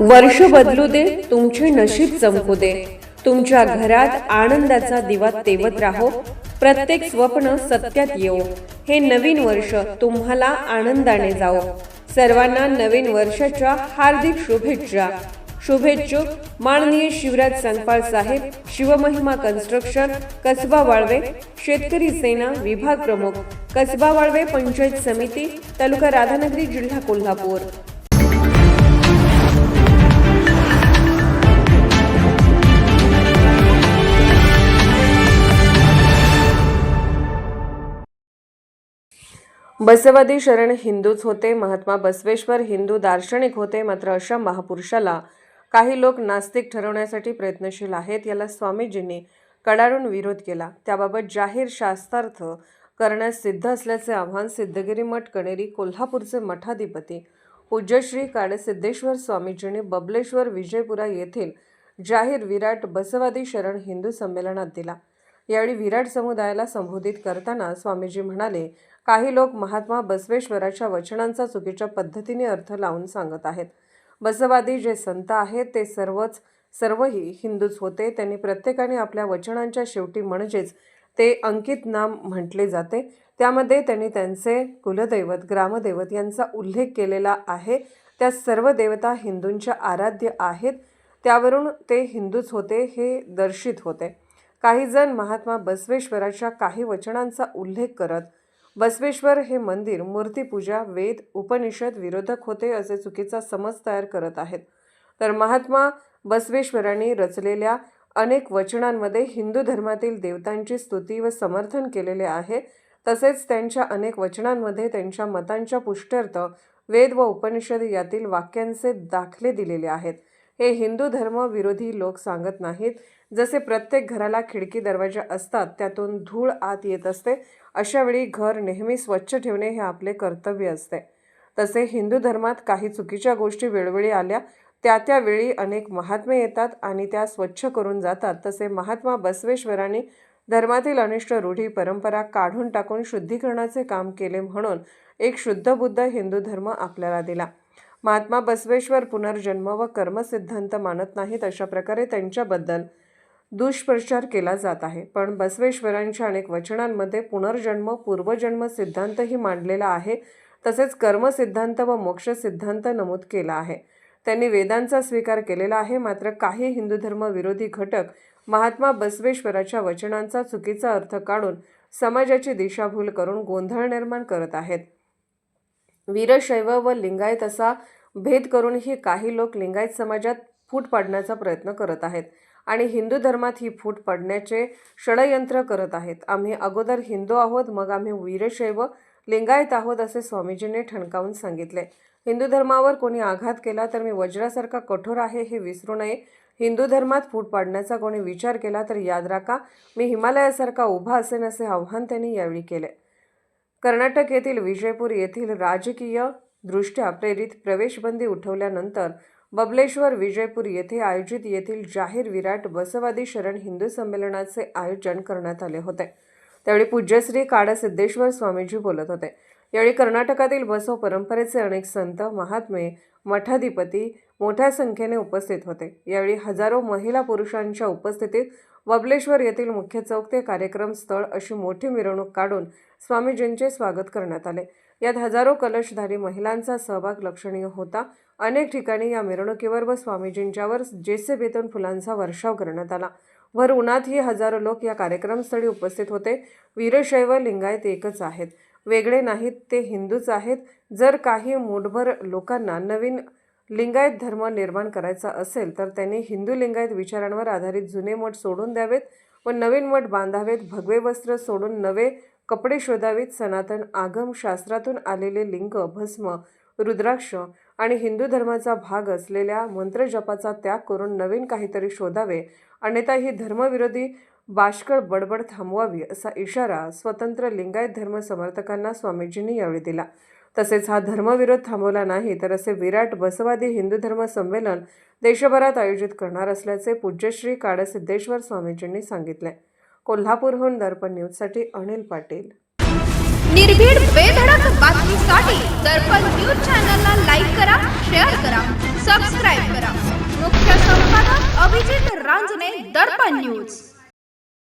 वर्ष बदलू दे, तुमचे नशीब चमकू दे, तुमच्या घरात आनंदाचा दिवा तेवत राहो, प्रत्येक स्वप्न सत्यात येऊ, हे नवीन वर्ष तुम्हाला आनंदाने जाओ। सर्वांना नवीन वर्षाच्या हार्दिक शुभेच्छा। शुभेच्छुक माननीय शिवराज संकपाळ साहेब, शिवमहिमा कन्स्ट्रक्शन, कसबा वाळवे, शेतकरी सेना विभाग प्रमुख, कसबा वाळवे पंचायत समिती, तालुका राधानगरी, जिल्हा कोल्हापूर। बसवादी शरण हिंदूच होते। महात्मा बसवेश्वर हिंदू दार्शनिक होते। मात्र अशा महापुरुषाला काही लोक नास्तिक ठरवण्यासाठी प्रयत्नशील आहेत। याला स्वामीजींनी कडाडून विरोध केला। त्याबाबत जाहीर शास्त्रार्थ करण्यास सिद्ध असल्याचे आव्हान सिद्धगिरी मठ कणेरी कोल्हापूरचे मठाधिपती पूज्य श्री काडसिद्धेश्वर स्वामीजींनी बबलेश्वर विजयपुरा येथील जाहीर विराट बसवादी शरण हिंदू संमेलनात दिला। यावेळी विराट समुदायाला संबोधित करताना स्वामीजी म्हणाले, काही लोक महात्मा बसवेश्वराच्या वचनांचा चुकीच्या पद्धतीने अर्थ लावून सांगत आहेत। बसवादी जे संत आहेत ते सर्वही हिंदूच होते। त्यांनी प्रत्येकाने आपल्या वचनांच्या शेवटी म्हणजेच ते अंकित नाम म्हटले जाते, त्यामध्ये त्यांनी त्यांचे कुलदैवत ग्रामदैवत यांचा उल्लेख केलेला आहे। त्या सर्व देवता हिंदूंच्या आराध्य आहेत, त्यावरून ते हिंदूच होते हे दर्शित होते। काही जण महात्मा बसवेश्वराच्या काही वचनांचा उल्लेख करत बसवेश्वर हे मंदिर, मूर्तीपूजा, वेद, उपनिषद विरोधक होते असे चुकीचा समज तयार करत आहेत। तर महात्मा बसवेश्वरांनी रचलेल्या अनेक वचनांमध्ये हिंदू धर्मातील देवतांची स्तुती व समर्थन केलेले आहे। तसेच त्यांच्या अनेक वचनांमध्ये त्यांच्या मतांच्या पुष्ट्यर्थ वेद व उपनिषद यातील वाक्यांचे दाखले दिलेले आहेत। हे हिंदू धर्म विरोधी लोक सांगत नाहीत। जसे प्रत्येक घराला खिडकी दरवाजा असतात, त्यातून धूळ आत येत असते, अशा वेळी घर नेहमी स्वच्छ ठेवणे हे आपले कर्तव्य असते। तसे हिंदू धर्मात काही चुकीच्या गोष्टी वेळोवेळी आल्या, त्या वेळी अनेक महात्मे येतात आणि त्या स्वच्छ करून जातात। तसे महात्मा बसवेश्वरांनी धर्मातील अनिष्ट रूढी परंपरा काढून टाकून शुद्धीकरणाचे काम केले, म्हणून एक शुद्ध बुद्ध हिंदू धर्म आपल्याला दिला। महात्मा बसवेश्वर पुनर्जन्म व कर्मसिद्धांत मानत नाहीत, अशा प्रकारे त्यांच्याबद्दल दुष्प्रचार केला जात आहे। पण बसवेश्वरांच्या अनेक वचनांमध्ये पुनर्जन्म, पूर्वजन्म सिद्धांतही मांडलेला आहे। तसेच कर्मसिद्धांत व मोक्ष सिद्धांत नमूद केला आहे। त्यांनी वेदांचा स्वीकार केलेला आहे। मात्र काही हिंदू धर्म विरोधी घटक महात्मा बसवेश्वराच्या वचनांचा चुकीचा अर्थ काढून समाजाची दिशाभूल करून गोंधळ निर्माण करत आहेत। वीरशैव व लिंगायत असा भेद करूनही काही लोक लिंगायत समाजात फूट पाडण्याचा प्रयत्न करत आहेत आणि हिंदू धर्मात ही फूट पडण्याचे षडयंत्र करत आहेत। आम्ही अगोदर हिंदू आहोत, मग आम्ही वीरशैव लिंगायत आहोत असे स्वामीजींनी ठणकावून सांगितले। हिंदू धर्मावर कोणी आघात केला तर मी वज्रासारखा कठोर आहे हे विसरू नये। हिंदू धर्मात फूट पाडण्याचा कोणी विचार केला तर याद राखा, मी हिमालयासारखा उभा असेन असे आव्हान त्यांनी यावेळी केले। कर्नाटक येथील विजयपूर येथील राजकीय दृष्ट्या प्रेरित प्रवेशबंदी उठवल्यानंतर बबलेश्वर विजयपूर येथे आयोजित येथील जाहीर विराट बसवादी शरण हिंदू संमेलनाचे आयोजन करण्यात आले होते। त्यावेळी पूज्यश्री काडसिद्धेश्वर स्वामीजी बोलत होते। यावेळी कर्नाटकातील बसव परंपरेचे अनेक संत, महात्मे, मठाधिपती मोठ्या संख्येने उपस्थित होते। यावेळी हजारो महिला पुरुषांच्या उपस्थितीत बबलेश्वर येथील मुख्य चौक ते कार्यक्रम स्थळ अशी मोठी मिरवणूक काढून स्वामीजींचे स्वागत करण्यात आले। यात हजारो कलशधारी महिलांचा सहभाग लक्षणीय होता। अनेक ठिकाणी या मिरवणुकीवर व स्वामीजींच्यावर जेसेबेतून फुलांचा वर्षाव करण्यात आला। भर उन्हातही हजारो लोक या कार्यक्रमस्थळी उपस्थित होते। वीरशैव लिंगायत एकच आहेत, वेगळे नाहीत, ते हिंदूच आहेत। जर काही मूठभर लोकांना नवीन लिंगायत धर्म निर्माण करायचा असेल तर त्यांनी हिंदू लिंगायत विचारांवर आधारित जुने मठ सोडून द्यावेत व नवीन मठ बांधावेत। भगवे वस्त्र सोडून नवे कपडे शोधावीत। सनातन आगम शास्त्रातून आलेले लिंग, भस्म, रुद्राक्ष आणि हिंदू धर्माचा भाग असलेल्या मंत्रजपाचा त्याग करून नवीन काहीतरी शोधावे, अन्यथा ही धर्मविरोधी बाष्कळ बडबड थांबवावी असा इशारा स्वतंत्र लिंगायत धर्म समर्थकांना स्वामीजींनी यावेळी दिला। तसेच हा धर्मविरोध थांबवला नाही तर असे विराट बसवादी हिंदू धर्म संमेलन देशभरात आयोजित करणार असल्याचे पूज्यश्री काडसिद्धेश्वर स्वामीजींनी सांगितले। कोल्हापूरहून दर्पण न्यूजसाठी अनिल पाटील। निर्भीड बेधडक बातमीसाठी दर्पण न्यूज चॅनलला लाईक करा, शेअर करा, सबस्क्राईब करा। रांजणे दर्पण न्यूज.